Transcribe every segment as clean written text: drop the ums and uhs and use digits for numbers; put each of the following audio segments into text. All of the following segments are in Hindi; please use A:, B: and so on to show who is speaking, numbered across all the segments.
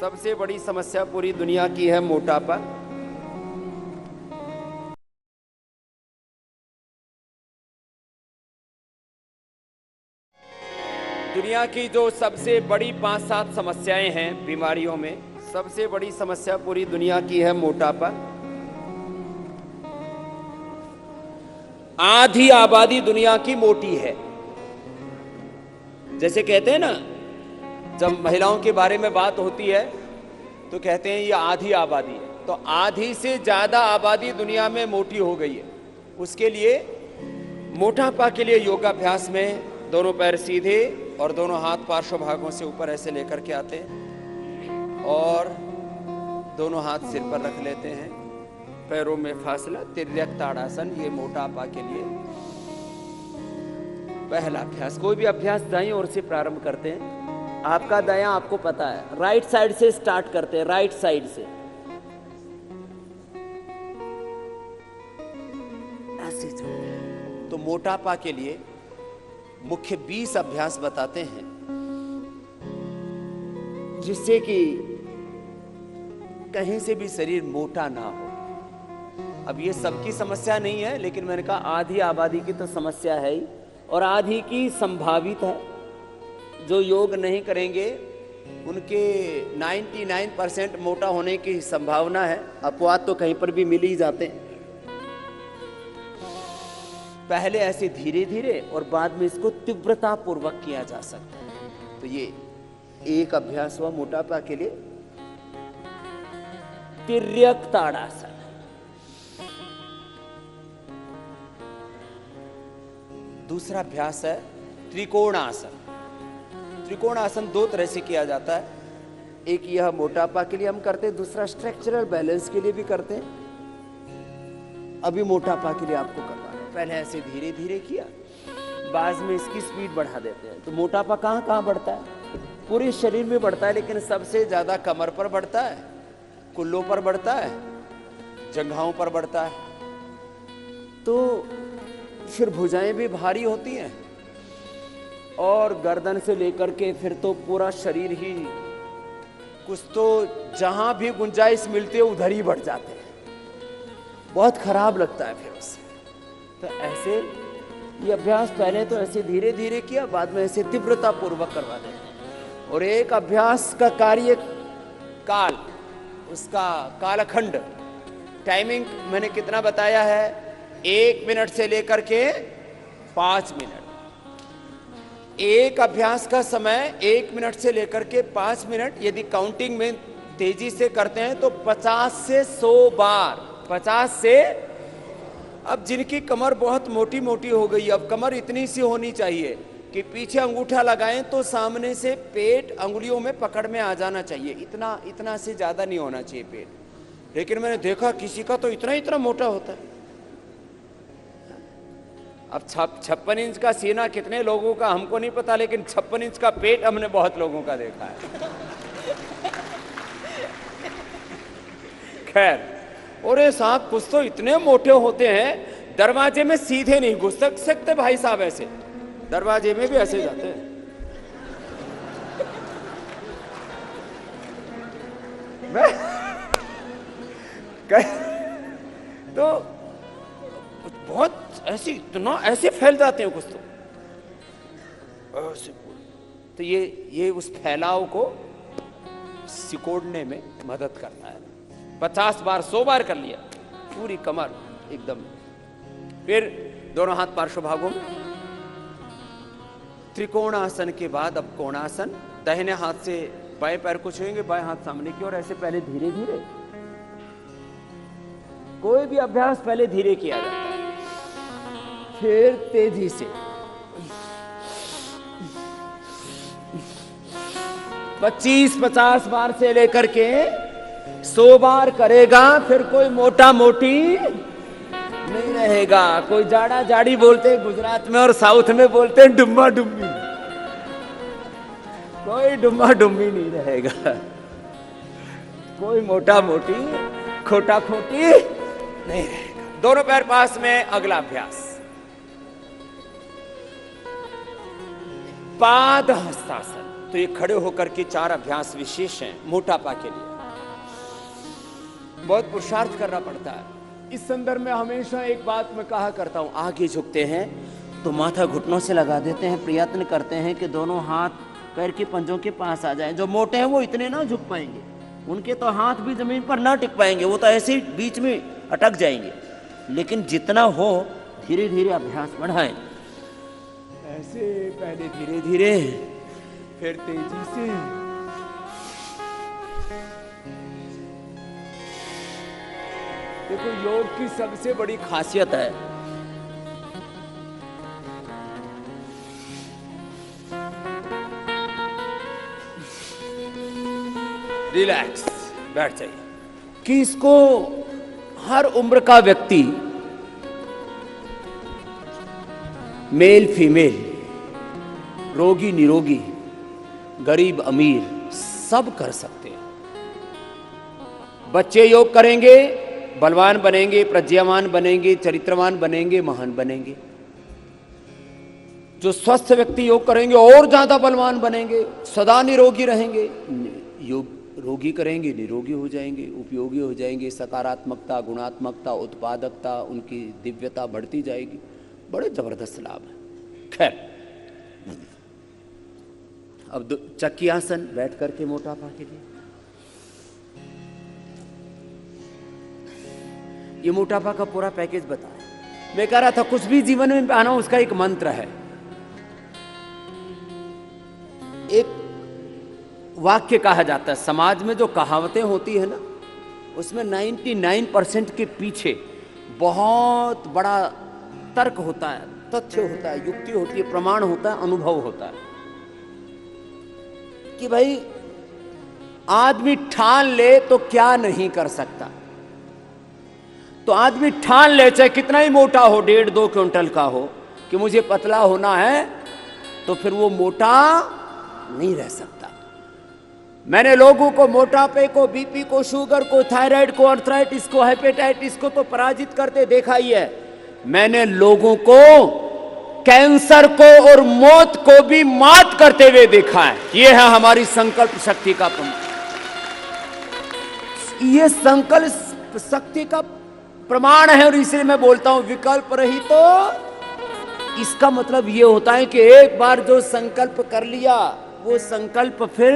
A: सबसे बड़ी समस्या पूरी दुनिया की है मोटापा। दुनिया की जो सबसे बड़ी 5-7 समस्याएं हैं बीमारियों में, सबसे बड़ी समस्या पूरी दुनिया की है मोटापा। आधी आबादी दुनिया की मोटी है। जैसे कहते हैं ना, जब महिलाओं के बारे में बात होती है तो कहते हैं ये आधी आबादी है। तो आधी से ज्यादा आबादी दुनिया में मोटी हो गई है। उसके लिए मोटापा के लिए योगाभ्यास में दोनों पैर सीधे और दोनों हाथ पार्श्व भागों से ऊपर ऐसे लेकर के आते हैं और दोनों हाथ सिर पर रख लेते हैं, पैरों में फासला, तिर्यक ताड़ासन। ये मोटापा के लिए पहला अभ्यास। कोई भी अभ्यास दाईं ओर से प्रारंभ करते हैं। आपका दायां आपको पता है, राइट साइड से स्टार्ट करते हैं, राइट साइड से ऐसे चलते। तो मोटापा के लिए मुख्य 20 अभ्यास बताते हैं जिससे कि कहीं से भी शरीर मोटा ना हो। अब ये सबकी समस्या नहीं है, लेकिन मैंने कहा आधी आबादी की तो समस्या है ही, और आधी की संभावित है। जो योग नहीं करेंगे उनके 99% मोटा होने की संभावना है। अपवाद तो कहीं पर भी मिल ही जाते हैं। पहले ऐसे धीरे धीरे और बाद में इसको तीव्रता पूर्वक किया जा सकता है। तो ये एक अभ्यास हुआ मोटापा के लिए, तिर्यक ताड़ासन। दूसरा अभ्यास है त्रिकोणासन। त्रिकोणासन 2 तरह से किया जाता है। एक यह मोटापा के लिए हम करते हैं, दूसरा स्ट्रक्चरल बैलेंस के लिए भी करते हैं। अभी मोटापा के लिए आपको करना है। पहले ऐसे धीरे धीरे किया, बाद में इसकी स्पीड बढ़ा देते हैं। तो मोटापा कहाँ कहाँ बढ़ता है? पूरे शरीर में बढ़ता है, लेकिन सबसे ज्यादा कमर पर बढ़ता है, कुल्लों पर बढ़ता है, जंघाओं पर बढ़ता है। तो फिर भुजाएं भी भारी होती हैं और गर्दन से लेकर के फिर तो पूरा शरीर ही, कुछ तो जहां भी गुंजाइश मिलती है उधर ही बढ़ जाते हैं। बहुत खराब लगता है फिर उससे। तो ऐसे ये अभ्यास पहले तो ऐसे धीरे धीरे किया, बाद में ऐसे तीव्रता पूर्वक करवा दें। और एक अभ्यास का कार्य काल, उसका कालखंड, टाइमिंग मैंने कितना बताया है? 1 मिनट से लेकर के 5 मिनट। एक अभ्यास का समय 1 मिनट से लेकर के 5 मिनट। यदि काउंटिंग में तेजी से करते हैं तो 50 से 100 बार। 50 से, अब जिनकी कमर बहुत मोटी मोटी हो गई, अब कमर इतनी सी होनी चाहिए कि पीछे अंगूठा लगाएं तो सामने से पेट अंगुलियों में पकड़ में आ जाना चाहिए। इतना से ज्यादा नहीं होना चाहिए पेट। लेकिन मैंने देखा किसी का तो इतना मोटा होता है। अब 56 इंच का सीना कितने लोगों का हमको नहीं पता, लेकिन 56 इंच का पेट हमने बहुत लोगों का देखा है। खैर, और ये साहब कुछ तो इतने मोटे होते हैं, दरवाजे में सीधे नहीं घुस सकते भाई साहब, ऐसे दरवाजे में भी ऐसे जाते हैं। तो बहुत ऐसी, इतना ऐसे फैल जाते हैं कुछ तो ऐसे। तो ये उस फैलाव को सिकोड़ने में मदद करता है। 50 बार 100 बार कर लिया, पूरी कमर एकदम। फिर दोनों हाथ पार्श्व भागों में। त्रिकोणासन के बाद अब कोणासन। दाहिने हाथ से बाएं पैर को छुएंगे, बाएं हाथ सामने की ओर, ऐसे पहले धीरे धीरे। कोई भी अभ्यास पहले धीरे किया जाता है, फिर तेजी से। 25-50 बार से लेकर के 100 बार करेगा, फिर कोई मोटा मोटी नहीं रहेगा। कोई जाड़ा जाड़ी बोलते हैं गुजरात में, और साउथ में बोलते हैं डुम्बा डुम्बी। कोई डुम्बा डुम्बी नहीं रहेगा, कोई मोटा मोटी खोटा खोटी नहीं रहेगा। दोनों पैर पास में। अगला अभ्यास पाद हस्तासन। तो ये खड़े होकर के 4 अभ्यास विशेष हैं मोटापा के लिए। बहुत पुरुषार्थ करना पड़ता है। इस संदर्भ में हमेशा एक बात मैं कहा करता हूं, आगे झुकते हैं तो माथा घुटनों से लगा देते हैं, प्रयत्न करते हैं कि दोनों हाथ पैर के पंजों के पास आ जाएं। जो मोटे हैं वो इतने ना झुक पाएंगे, उनके तो हाथ भी जमीन पर ना टिक पाएंगे, वो तो ऐसे ही बीच में अटक जाएंगे। लेकिन जितना हो धीरे धीरे अभ्यास बढ़ाएं, ऐसे पहले धीरे धीरे फिर तेजी से। देखो योग की सबसे बड़ी खासियत है रिलैक्स, बैठ जाइए, कि इसको हर उम्र का व्यक्ति, मेल फीमेल, रोगी निरोगी, गरीब अमीर, सब कर सकते हैं। बच्चे योग करेंगे, बलवान बनेंगे, प्रज्ञावान बनेंगे, चरित्रवान बनेंगे, महान बनेंगे। जो स्वस्थ व्यक्ति योग करेंगे और ज्यादा बलवान बनेंगे, सदा निरोगी रहेंगे। योग रोगी करेंगे, निरोगी हो जाएंगे, उपयोगी हो जाएंगे, सकारात्मकता, गुणात्मकता, उत्पादकता, उनकी दिव्यता बढ़ती जाएगी। बड़े जबरदस्त लाभ है। खैर, अब चक्की आसन बैठ करके मोटापा के लिए। ये मोटापा का पूरा पैकेज बताया। मैं कह रहा था कुछ भी जीवन में पाना उसका एक मंत्र है। एक वाक्य कहा जाता है, समाज में जो कहावतें होती है ना, उसमें 99% के पीछे बहुत बड़ा तर्क होता है, तथ्य होता है, युक्ति होती है, प्रमाण होता है, अनुभव होता है। कि भाई आदमी ठान ले तो क्या नहीं कर सकता। तो आदमी ठान ले, चाहे कितना ही मोटा हो, 1.5-2 क्विंटल का हो, कि मुझे पतला होना है, तो फिर वो मोटा नहीं रह सकता। मैंने लोगों को मोटापे को, बीपी को, शुगर को, थायराइड को, अर्थराइटिस को, हेपेटाइटिस को तो पराजित करते देखा ही है। मैंने लोगों को कैंसर को और मौत को भी मात करते हुए देखा है। यह है हमारी संकल्प शक्ति का प्रमाण। यह संकल्प शक्ति का प्रमाण है। और इसलिए मैं बोलता हूं विकल्प रहित तो इसका मतलब यह होता है कि एक बार जो संकल्प कर लिया वो संकल्प फिर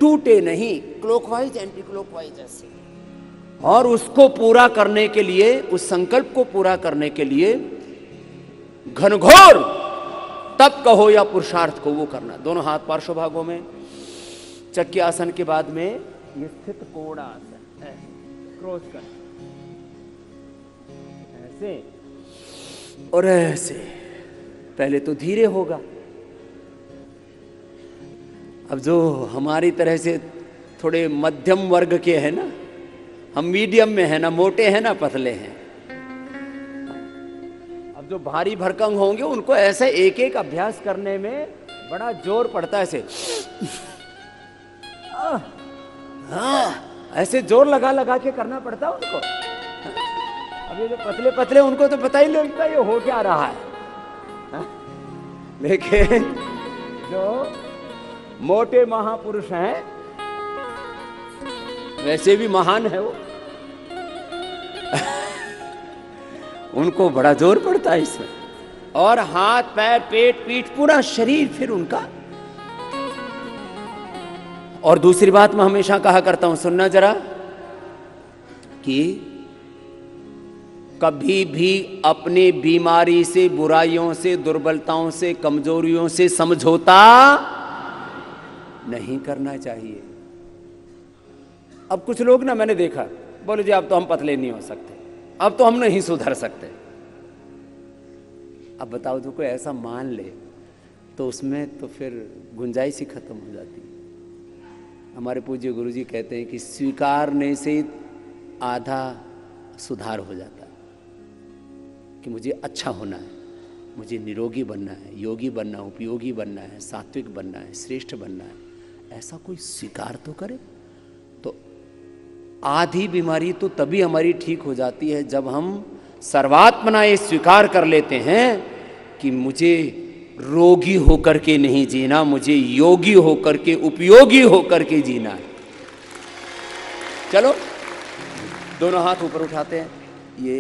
A: टूटे नहीं, क्लॉकवाइज एंटी क्लॉकवाइज ऐसे। और उसको पूरा करने के लिए, उस संकल्प को पूरा करने के लिए घनघोर तप कहो या पुरुषार्थ को वो करना। दोनों हाथ पार्श्व भागों में, चक्की आसन के बाद में ये स्थित कोण आसन है, क्रॉस कर ऐसे और ऐसे। पहले तो धीरे होगा। अब जो हमारी तरह से थोड़े मध्यम वर्ग के हैं ना, हम मीडियम में है ना, मोटे हैं ना पतले हैं। अब जो भारी भरकम होंगे उनको ऐसे एक एक अभ्यास करने में बड़ा जोर पड़ता है। ऐसे ऐसे जोर लगा लगा के करना पड़ता है उनको। अब ये जो पतले पतले उनको तो पता ही नहीं लगता ये हो क्या रहा है। लेकिन जो मोटे महापुरुष हैं, वैसे भी महान है वो, उनको बड़ा जोर पड़ता है इसमें। और हाथ पैर पेट पीठ पूरा शरीर फिर उनका। और दूसरी बात मैं हमेशा कहा करता हूं, सुनना जरा, कि कभी भी अपनी बीमारी से, बुराइयों से, दुर्बलताओं से, कमजोरियों से समझौता नहीं करना चाहिए। अब कुछ लोग ना, मैंने देखा, बोले जी अब तो हम पतले नहीं हो सकते, अब तो हम नहीं सुधर सकते। अब बताओ, जो कोई ऐसा मान ले तो उसमें तो फिर गुंजाइश ही खत्म हो जाती है। हमारे पूज्य गुरुजी कहते हैं कि स्वीकारने से आधा सुधार हो जाता है। कि मुझे अच्छा होना है, मुझे निरोगी बनना है, योगी बनना है, उपयोगी बनना है, सात्विक बनना है, श्रेष्ठ बनना है, ऐसा कोई स्वीकार तो करे। तो आधी बीमारी तो तभी हमारी ठीक हो जाती है जब हम सर्वात्मना ये स्वीकार कर लेते हैं कि मुझे रोगी होकर के नहीं जीना, मुझे योगी होकर के, उपयोगी होकर के जीना है। चलो दोनों हाथ ऊपर उठाते हैं। ये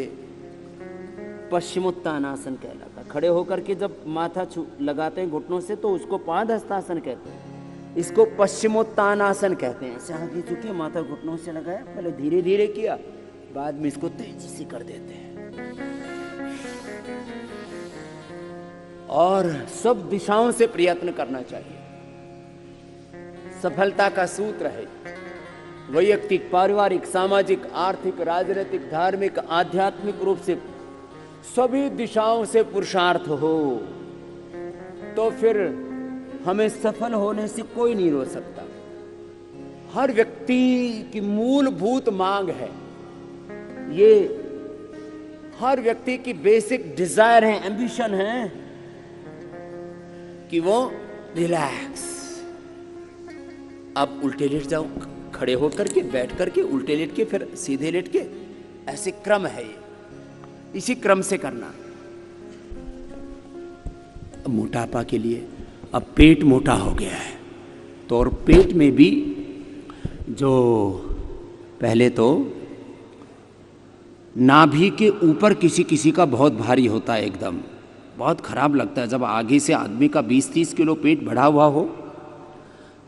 A: पश्चिमोत्तानासन कहलाता है। खड़े होकर के जब माथा लगाते हैं घुटनों से तो उसको पादहस्तासन कहते हैं, इसको पश्चिमोत्तानासन कहते हैं। ऐसे आगे झुके, माथा घुटनों से लगाया, पहले धीरे धीरे किया, बाद में इसको तेजी से कर देते हैं। और सब दिशाओं से प्रयत्न करना चाहिए। सफलता का सूत्र है वैयक्तिक, पारिवारिक, सामाजिक, आर्थिक, राजनीतिक, धार्मिक, आध्यात्मिक रूप से सभी दिशाओं से पुरुषार्थ हो तो फिर हमें सफल होने से कोई नहीं रोक सकता। हर व्यक्ति की मूलभूत मांग है, ये हर व्यक्ति की बेसिक डिजायर है, एम्बिशन है कि वो रिलैक्स। अब उल्टे लेट जाओ, खड़े होकर के, बैठ करके, उल्टे लेट के, फिर सीधे लेट के, ऐसे क्रम है ये, इसी क्रम से करना। अब मोटापा के लिए, अब पेट मोटा हो गया है तो और पेट में भी जो पहले तो नाभि के ऊपर किसी किसी का बहुत भारी होता है, एकदम बहुत खराब लगता है। जब आगे से आदमी का 20-30 किलो पेट बढ़ा हुआ हो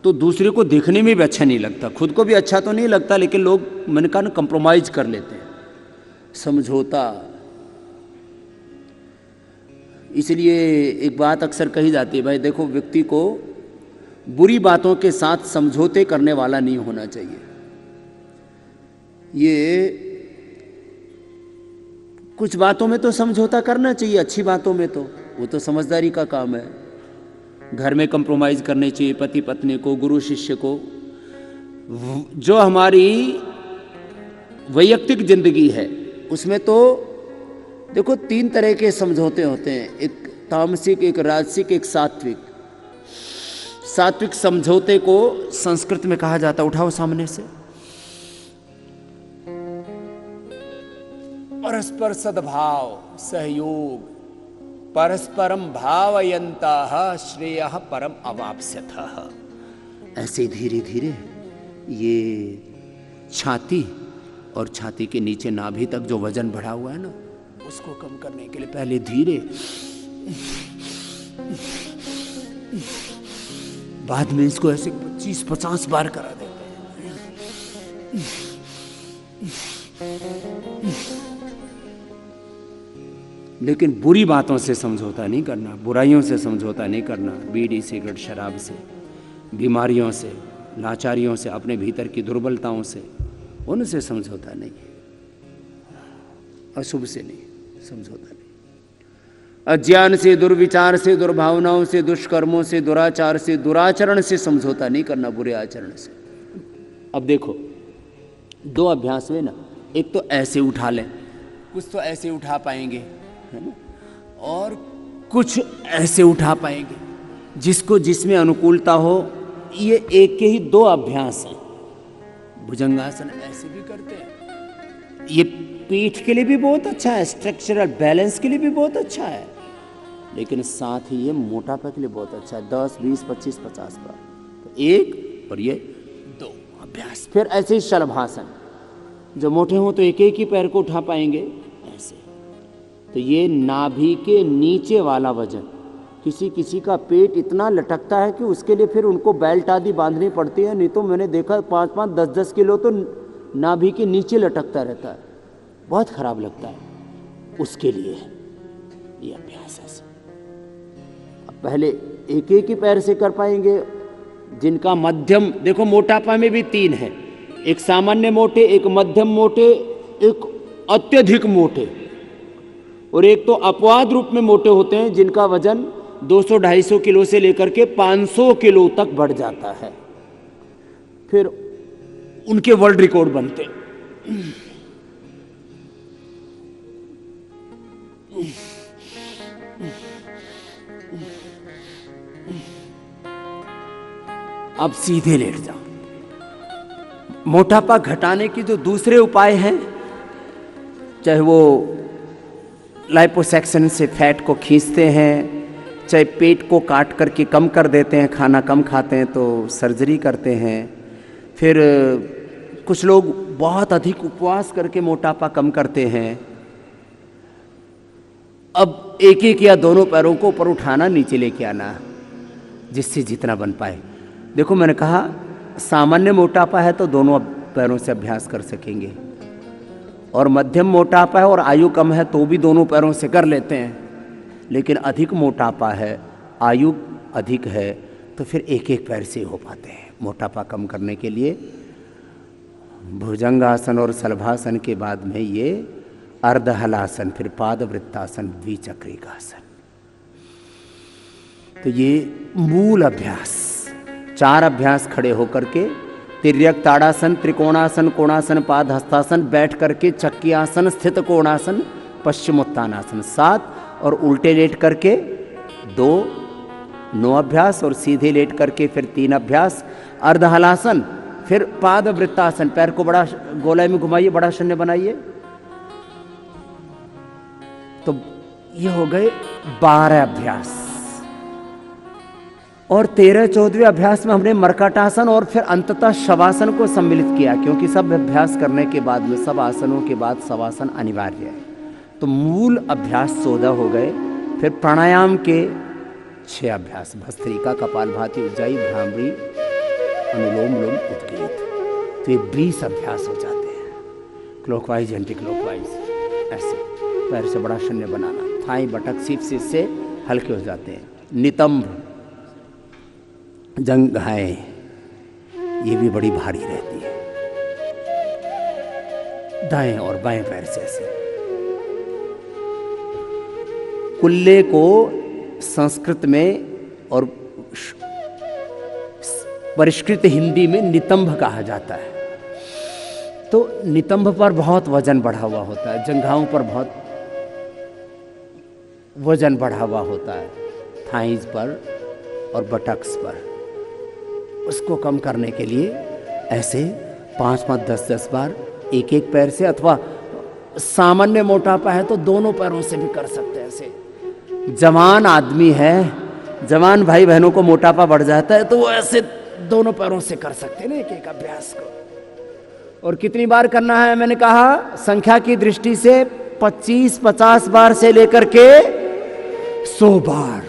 A: तो दूसरे को देखने में भी अच्छा नहीं लगता, खुद को भी अच्छा तो नहीं लगता, लेकिन लोग मन का कंप्रोमाइज कर लेते हैं, समझौता। इसलिए एक बात अक्सर कही जाती है, भाई देखो, व्यक्ति को बुरी बातों के साथ समझौते करने वाला नहीं होना चाहिए। ये कुछ बातों में तो समझौता करना चाहिए, अच्छी बातों में तो वो तो समझदारी का काम है। घर में कंप्रोमाइज करने चाहिए, पति पत्नी को, गुरु शिष्य को। जो हमारी वैयक्तिक जिंदगी है उसमें तो देखो 3 तरह के समझौते होते हैं, एक तामसिक, एक राजसिक, एक सात्विक। सात्विक समझौते को संस्कृत में कहा जाता, उठाओ सामने से, परस्पर सद्भाव, सहयोग, परस्परम भावयन्तः श्रेयः परम अवाप्स्यथः। ऐसे धीरे धीरे ये छाती और छाती के नीचे नाभि तक जो वजन बढ़ा हुआ है ना, उसको कम करने के लिए पहले धीरे, बाद में इसको ऐसे 25-50 बार करा देते हैं। लेकिन बुरी बातों से समझौता नहीं करना, बुराइयों से समझौता नहीं करना, बीड़ी, सिगरेट, शराब से, बीमारियों से, लाचारियों से, अपने भीतर की दुर्बलताओं से, उनसे समझौता नहीं, अशुभ से नहीं समझौता नहीं। अज्ञान से, दुर्विचार से, दुर्भावनाओं से, दुष्कर्मों से, दुराचार से, दुराचरण से समझौता नहीं करना, बुरे आचरण से। अब देखो 2 अभ्यास में ना, एक तो ऐसे उठा लें, कुछ तो ऐसे उठा पाएंगे, है ना, और कुछ ऐसे उठा पाएंगे, जिसको जिसमें अनुकूलता हो। ये एक के ही 2 अभ्यास हैं। भुजंगासन ऐसे भी करते हैं, ये पीठ के लिए भी बहुत अच्छा है, स्ट्रक्चरल बैलेंस के लिए भी बहुत अच्छा है, लेकिन साथ ही ये मोटापे के लिए बहुत अच्छा है। 10, 20, 25, 50 बार, तो 1 और ये 2 अभ्यास। फिर ऐसे ही शलभासन, जो मोटे हो तो एक ही पैर को उठा पाएंगे ऐसे। तो ये नाभि के नीचे वाला वजन, किसी किसी का पेट इतना लटकता है कि उसके लिए फिर उनको बेल्ट आदि बांधनी पड़ती है, नहीं तो मैंने देखा 5-5, 10-10 किलो तो नाभि के नीचे लटकता रहता है, बहुत खराब लगता है। उसके लिए ये अभ्यास है। अब पहले एक ही पैर से कर पाएंगे, जिनका मध्यम, देखो मोटापा में भी 3 है, एक सामान्य मोटे, एक मध्यम मोटे, एक अत्यधिक मोटे, और एक तो अपवाद रूप में मोटे होते हैं, जिनका वजन 200-250 किलो से लेकर के 500 किलो तक बढ़ जाता है, फिर उनके वर्ल्ड रिकॉर्ड बनते। अब सीधे लेट जाओ। मोटापा घटाने की जो दूसरे उपाय हैं, चाहे वो लाइपोसक्शन से फैट को खींचते हैं, चाहे पेट को काट करके कम कर देते हैं, खाना कम खाते हैं तो सर्जरी करते हैं। फिर कुछ लोग बहुत अधिक उपवास करके मोटापा कम करते हैं। अब एक एक या दोनों पैरों को ऊपर उठाना, नीचे लेके आना, जिससे जितना बन पाए। देखो मैंने कहा सामान्य मोटापा है तो दोनों पैरों से अभ्यास कर सकेंगे, और मध्यम मोटापा है और आयु कम है तो भी दोनों पैरों से कर लेते हैं। लेकिन अधिक मोटापा है, आयु अधिक है, तो फिर एक एक पैर से हो पाते हैं। मोटापा कम करने के लिए भुजंगासन और शलभासन के बाद में ये अर्धहलासन, फिर पादवृत्तासन, द्विचक्रिकासन। तो ये मूल अभ्यास, 4 अभ्यास खड़े होकर के, तिर्यक ताड़ासन, त्रिकोणासन, कोणासन, पाद हस्तासन, बैठ करके चक्की आसन, स्थित कोणासन, पश्चिमोत्तानासन 7, और उल्टे लेट करके 9 अभ्यास, और सीधे लेट करके फिर 3 अभ्यास। अर्धहलासन, फिर पाद वृत्तासन, पैर को बड़ा गोलाई में घुमाइए, बड़ा शून्य बनाइए। तो ये हो गए 12 अभ्यास। और 13-14वें अभ्यास में हमने मर्कटासन और फिर अंततः शवासन को सम्मिलित किया, क्योंकि सब अभ्यास करने के बाद में, सब आसनों के बाद शवासन अनिवार्य है। तो मूल अभ्यास 14 हो गए। फिर प्राणायाम के 6 अभ्यास, भस्त्रिका, कपालभाति, उज्जाई, भ्रामरी, अनुलोम विलोम, उद्गीत। तो ये 20 अभ्यास हो जाते हैं, क्लॉकवाइज एंटी क्लॉकवाइज, ऐसे पैर से बड़ा शून्य बनाना, थाई, बटक, सीट से इससे हल्के हो जाते हैं। नितंब, जंघाएं, ये भी बड़ी भारी रहती है, दाएं और बाएं पैर से ऐसे। कुल्ले को संस्कृत में और परिष्कृत हिंदी में नितंब कहा जाता है। तो नितंब पर बहुत वजन बढ़ा हुआ होता है, जंघाओं पर बहुत वजन बढ़ा हुआ होता है, थाइज पर और बटक्स पर। उसको कम करने के लिए ऐसे 5-5, 10-10 बार एक एक पैर से, अथवा सामान्य मोटापा है तो दोनों पैरों से भी कर सकते हैं। ऐसे जवान आदमी है, जवान भाई बहनों को मोटापा बढ़ जाता है तो वो ऐसे दोनों पैरों से कर सकते हैं ना एक एक अभ्यास को। और कितनी बार करना है, मैंने कहा संख्या की दृष्टि से 25-50 बार से लेकर के 100 बार।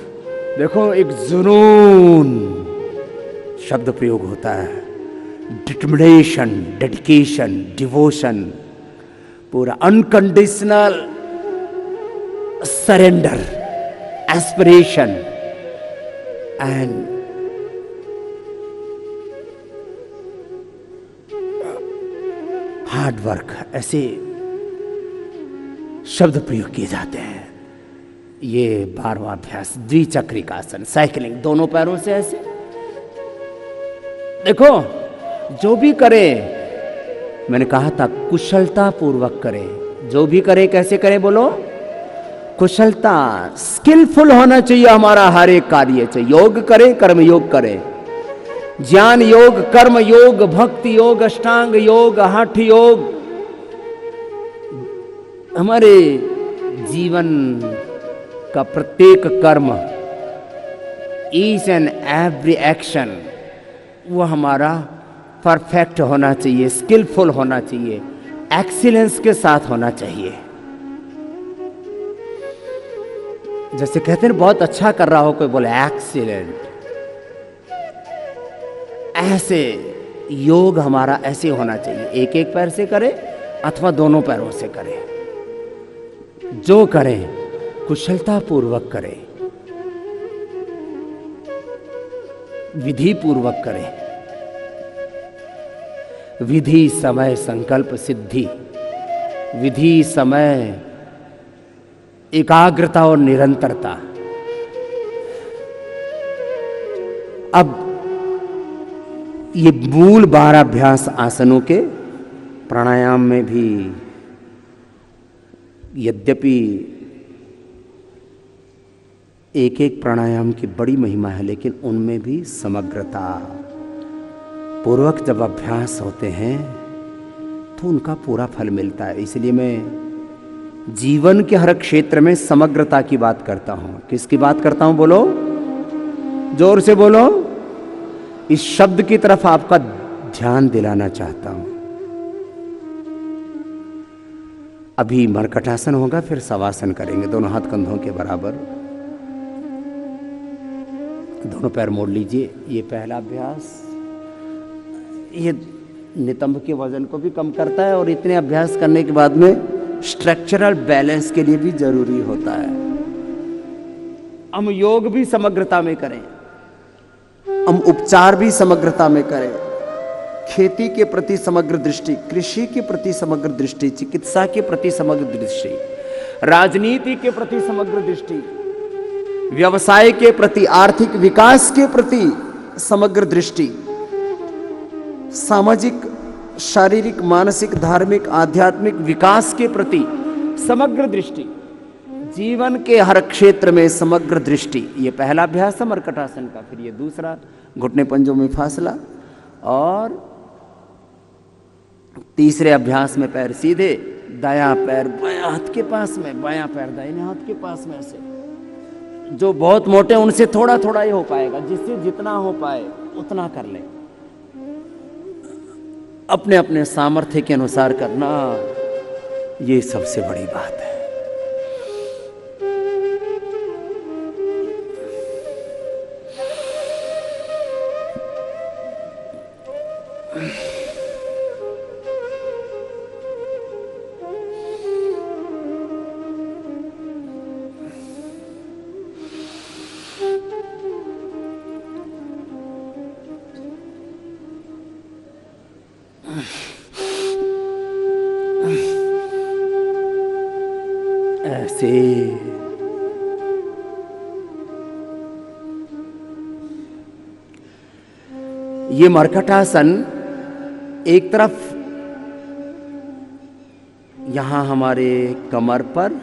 A: देखो एक जुनून शब्द प्रयोग होता है, डिटर्मिनेशन, डेडिकेशन, डिवोशन, पूरा unconditional surrender, aspiration and hard work, ऐसे शब्द प्रयोग किए जाते हैं। ये 12वां अभ्यास, द्विचक्रिकासन, साइकिलिंग, दोनों पैरों से ऐसे। देखो जो भी करे, मैंने कहा था कुशलता पूर्वक करें। जो भी करे कैसे करें बोलो, कुशलता, स्किलफुल होना चाहिए हमारा हर एक कार्य। चाहिए योग करें, कर्म योग करें, ज्ञान योग, कर्म योग, भक्ति योग, अष्टांग योग, हठ योग। हमारे जीवन का प्रत्येक कर्म, ईच एंड एवरी एक्शन, वो हमारा परफेक्ट होना चाहिए, स्किलफुल होना चाहिए, एक्सीलेंस के साथ होना चाहिए। जैसे कहते हैं बहुत अच्छा कर रहा हो, कोई बोले एक्सीलेंट, ऐसे योग हमारा ऐसे होना चाहिए। एक एक पैर से करें अथवा दोनों पैरों से करें, जो करें कुशलता पूर्वक करें, विधि पूर्वक करें। विधि, समय, संकल्प, सिद्धि। विधि, समय, एकाग्रता और निरंतरता। अब ये मूल 12 अभ्यास आसनों के, प्राणायाम में भी यद्यपि एक एक प्राणायाम की बड़ी महिमा है, लेकिन उनमें भी समग्रता पूर्वक जब अभ्यास होते हैं तो उनका पूरा फल मिलता है। इसलिए मैं जीवन के हर क्षेत्र में समग्रता की बात करता हूं। किसकी बात करता हूं? बोलो, जोर से बोलो। इस शब्द की तरफ आपका ध्यान दिलाना चाहता हूं। अभी मरकटासन होगा, फिर शवासन करेंगे। दोनों हाथ कंधों के बराबर, दोनों पैर मोड़ लीजिए। ये पहला अभ्यास, ये नितंब के वजन को भी कम करता है और इतने अभ्यास करने के बाद में स्ट्रक्चरल बैलेंस के लिए भी जरूरी होता है। हम योग भी समग्रता में करें, हम उपचार भी समग्रता में करें। खेती के प्रति समग्र दृष्टि, कृषि के प्रति समग्र दृष्टि, चिकित्सा के प्रति समग्र दृष्टि, राजनीति के प्रति समग्र दृष्टि, व्यवसाय के प्रति, आर्थिक विकास के प्रति समग्र दृष्टि, सामाजिक, शारीरिक, मानसिक, धार्मिक, आध्यात्मिक विकास के प्रति समग्र दृष्टि, जीवन के हर क्षेत्र में समग्र दृष्टि। ये पहला अभ्यास है मरकटासन का। फिर ये दूसरा, घुटने पंजों में फासला, और तीसरे अभ्यास में पैर सीधे, दायां पैर बायां हाथ के पास में, बायां पैर दाहिने हाथ के पास में। ऐसे जो बहुत मोटे उनसे थोड़ा थोड़ा ही हो पाएगा, जिससे जितना हो पाए उतना कर ले। अपने अपने सामर्थ्य के अनुसार करना, ये सबसे बड़ी बात है। ऐसे ये मरकटासन एक तरफ यहां हमारे कमर पर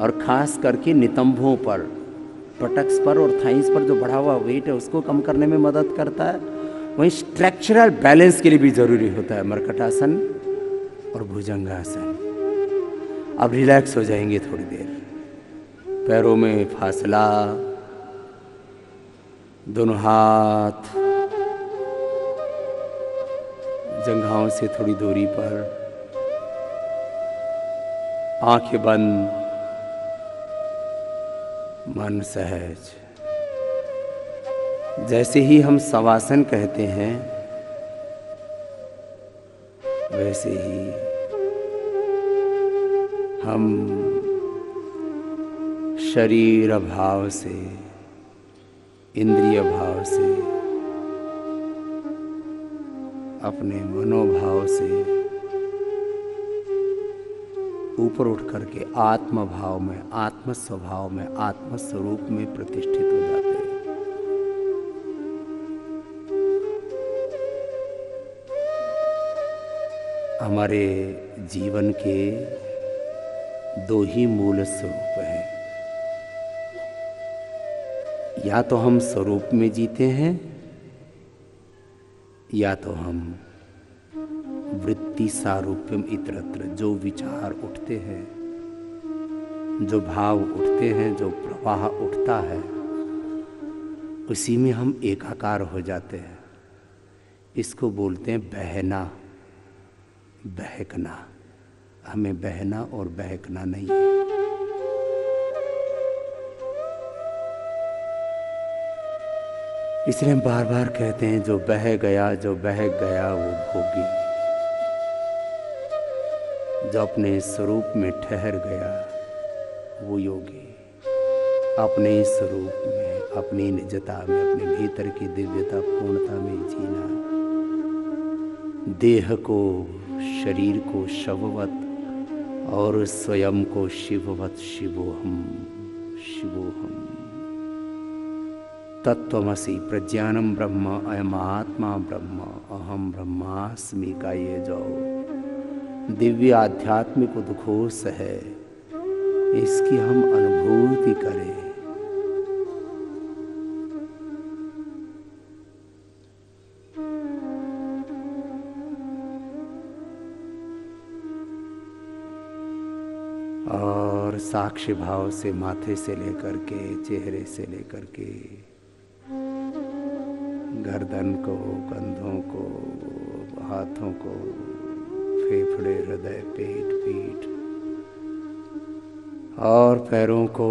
A: और खास करके नितंबों पर, पटक्स पर और थाइस पर जो बढ़ा हुआ वेट है उसको कम करने में मदद करता है। वहीं स्ट्रक्चरल बैलेंस के लिए भी जरूरी होता है मरकटासन और भुजंगासन। अब रिलैक्स हो जाएंगे थोड़ी देर। पैरों में फासला, दोनों हाथ जंघाओं से थोड़ी दूरी पर, आंखें बंद, मन सहज। जैसे ही हम शवासन कहते हैं वैसे ही हम शरीर भाव से, इंद्रिय भाव से, अपने मनोभाव से ऊपर उठ करके आत्म भाव में, आत्म स्वभाव में, आत्म स्वरूप में प्रतिष्ठित हो जाते हैं। हमारे जीवन के दो ही मूल स्वरूप हैं। या तो हम स्वरूप में जीते हैं, या तो हम वृत्ति सारूप्यम इतरत्र, जो विचार उठते हैं, जो भाव उठते हैं, जो प्रवाह उठता है, उसी में हम एकाकार हो जाते हैं। इसको बोलते हैं बहना, बहकना। हमें बहना और बहकना नहीं है। इसलिए हम बार बार कहते हैं जो बह गया, जो बहक गया वो भोगी। जो अपने स्वरूप में ठहर गया वो योगी। अपने स्वरूप में, अपनी निजता में, अपने भीतर की दिव्यता पूर्णता में जीना। देह को, शरीर को शववत और स्वयं को शिववत। शिवोहम, शिवोहम। तत्त्वमसि प्रज्ञानम ब्रह्म, अयम आत्मा ब्रह्म, अहम ब्रह्मास्मि का ये जो दिव्य आध्यात्मिक उद्घोष है, इसकी हम अनुभूति करें। और साक्षी भाव से माथे से लेकर के, चेहरे से लेकर के, गर्दन को, कंधों को, हाथों को, फेफड़े, हृदय, पेट, पीठ और पैरों को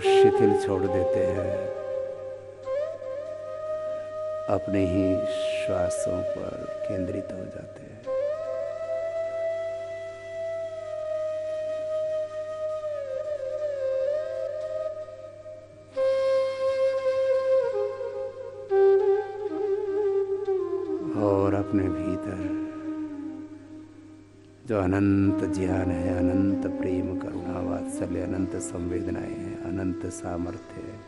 A: शिथिल छोड़ देते हैं। अपने ही श्वासों पर केंद्रित हो जाते हैं। और अपने भीतर जो अनंत ज्ञान है, अनंत प्रेम, करुणा, वात्सल्य, अनंत संवेदनाएं हैं, अनंत सामर्थ्य है,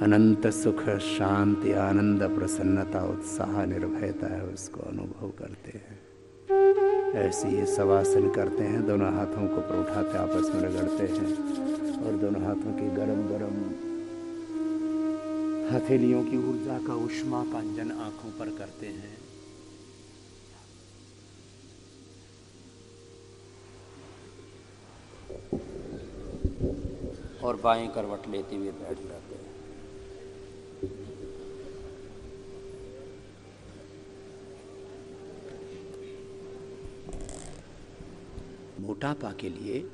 A: अनंत सुख, शांति, आनंद, प्रसन्नता, उत्साह, निर्भयता है, उसको अनुभव करते हैं। ऐसे ये शवासन करते हैं। दोनों हाथों को ऊपर उठाते आपस में रगड़ते हैं और दोनों हाथों की गरम गरम हथेलियों की ऊर्जा का, उष्मा का अंजन आंखों पर करते हैं। और बाएं करवट लेते हुए बैठ जाते हैं। मोटापा के लिए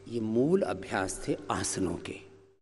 A: ये मूल अभ्यास थे आसनों के।